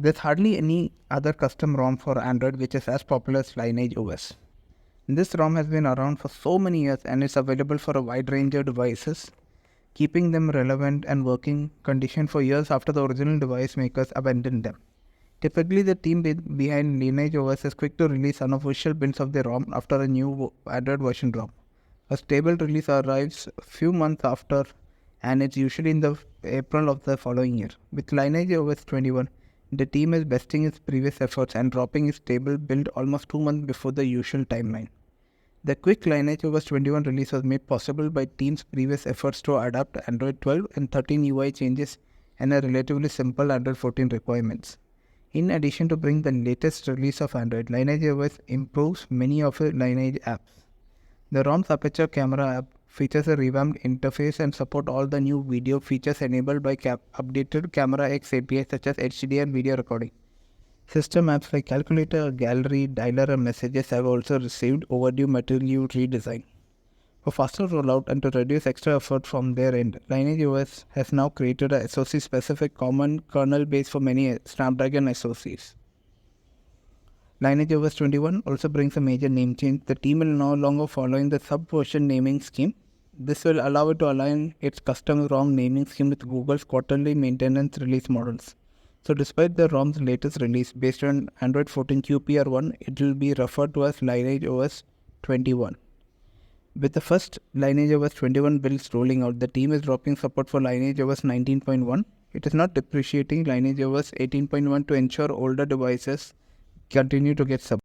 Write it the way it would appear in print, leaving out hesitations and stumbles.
There's hardly any other custom ROM for Android which is as popular as LineageOS. This ROM has been around for so many years and is available for a wide range of devices, keeping them relevant and working condition for years after the original device makers abandoned them. Typically, the team behind LineageOS is quick to release unofficial builds of their ROM after a new Android version drop. A stable release arrives a few months after, and it's usually in the April of the following year. With LineageOS 21, the team is besting its previous efforts and dropping its stable build almost 2 months before the usual timeline. The quick LineageOS 21 release was made possible by team's previous efforts to adapt Android 12 and 13 UI changes and a relatively simple Android 14 requirements. In addition to bring the latest release of Android, LineageOS improves many of its Lineage apps. The ROM's aperture camera app features a revamped interface and support all the new video features enabled by updated Camera X API such as HDR and video recording. System apps like Calculator, Gallery, Dialer and Messages have also received overdue Material redesign. For faster rollout and to reduce extra effort from their end, LineageOS has now created a SoC-specific common kernel base for many Snapdragon SoCs. LineageOS 21 also brings a major name change. The team will no longer following the sub-version naming scheme. This will allow it to align its custom ROM naming scheme with Google's quarterly maintenance release models. So despite the ROM's latest release based on Android 14 QPR1, it will be referred to as LineageOS 21. With the first LineageOS 21 builds rolling out, the team is dropping support for LineageOS 19.1. It is not depreciating LineageOS 18.1 to ensure older devices continue to get support.